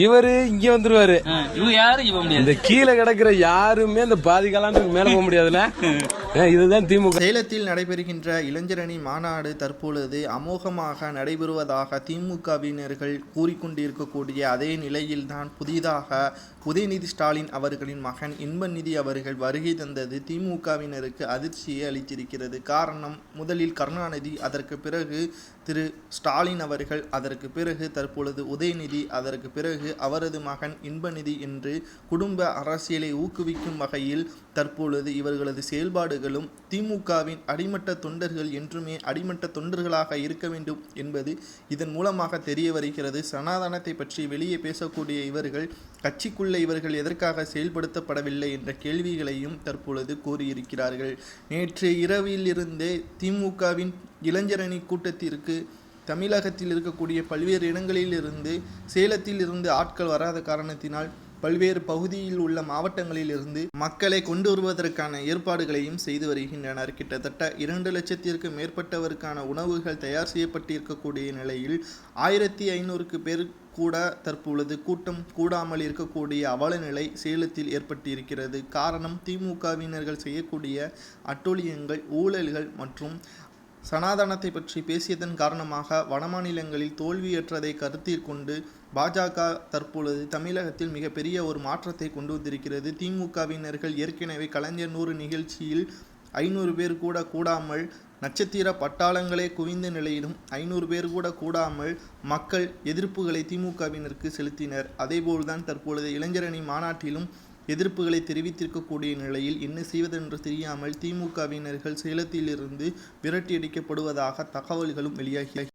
இவரு இங்க வந்துருவாரு. இவங்க யாரும் இவ முடியாது. இந்த கீழே கிடக்குற யாருமே இந்த பாதி காலாண்டுக்கு மேல போக முடியாதுல. இதுதான் திமுக. சேலத்தில் நடைபெறுகின்ற இளைஞரணி மாநாடு தற்பொழுது அமோகமாக நடைபெறுவதாக திமுகவினர்கள் கூறிக்கொண்டிருக்கக்கூடிய அதே நிலையில்தான் புதிதாக உதயநிதி ஸ்டாலின் அவர்களின் மகன் இன்பநிதி அவர்கள் வருகை தந்தது திமுகவினருக்கு அதிர்ச்சியை அளித்திருக்கிறது. காரணம், முதலில் கருணாநிதி, அதற்கு பிறகு திரு ஸ்டாலின் அவர்கள், அதற்கு பிறகு தற்பொழுது உதயநிதி, அதற்கு பிறகு அவரது மகன் இன்பநிதி என்று குடும்ப அரசியலை ஊக்குவிக்கும் வகையில் தற்பொழுது இவர்களது செயல்பாடுகளும் திமுகவின் அடிமட்ட தொண்டர்கள் என்றுமே அடிமட்ட தொண்டர்களாக இருக்க வேண்டும் என்பது இதன் மூலமாக தெரிய வருகிறது. சனாதனத்தை பற்றி வெளியே பேசக்கூடிய இவர்கள் கட்சிக்குள்ள இவர்கள் எதற்காக செயல்படுத்தப்படவில்லை என்ற கேள்விகளையும் தற்பொழுது கூறியிருக்கிறார்கள். நேற்று இரவில் இருந்தே திமுகவின் இளைஞரணி கூட்டத்திற்கு தமிழகத்தில் இருக்கக்கூடிய பல்வேறு இடங்களில் இருந்து சேலத்தில் இருந்து ஆட்கள் வராத காரணத்தினால் பல்வேறு பகுதியில் உள்ள மாவட்டங்களில் இருந்து மக்களை கொண்டு வருவதற்கான ஏற்பாடுகளையும் செய்து வருகின்றனர். கிட்டத்தட்ட 2 லட்சத்திற்கு மேற்பட்டவருக்கான உணவுகள் தயார் செய்யப்பட்டிருக்கக்கூடிய நிலையில் 1500க்கு பேர் கூட தற்பொழுது கூட்டம் கூடாமல் இருக்கக்கூடிய அவல நிலை சேலத்தில் ஏற்பட்டிருக்கிறது. காரணம், திமுகவினர்கள் செய்யக்கூடிய அட்டூழியங்கள், ஊழல்கள் மற்றும் சனாதனத்தை பற்றி பேசியதன் காரணமாக வடமாநிலங்களில் தோல்வியற்றதை கருத்தில் கொண்டு பாஜக தற்பொழுது தமிழகத்தில் மிகப்பெரிய ஒரு மாற்றத்தை கொண்டு வந்திருக்கிறது. திமுகவினர்கள் ஏற்கனவே கலைஞர் 100 நிகழ்ச்சியில் 500 பேர் கூட கூடாமல் நட்சத்திர பட்டாளங்களே குவிந்த நிலையிலும் 500 பேர் கூட கூடாமல் மக்கள் எதிர்ப்புகளை திமுகவினருக்கு செலுத்தினர். அதேபோல்தான் தற்பொழுது இளைஞரணி மாநாட்டிலும் எதிர்ப்புகளை தெரிவித்திருக்கக்கூடிய நிலையில் என்ன செய்வதென்று தெரியாமல் திமுகவினர்கள் சேலத்திலிருந்து விரட்டியடிக்கப்படுவதாக தகவல்களும் வெளியாகி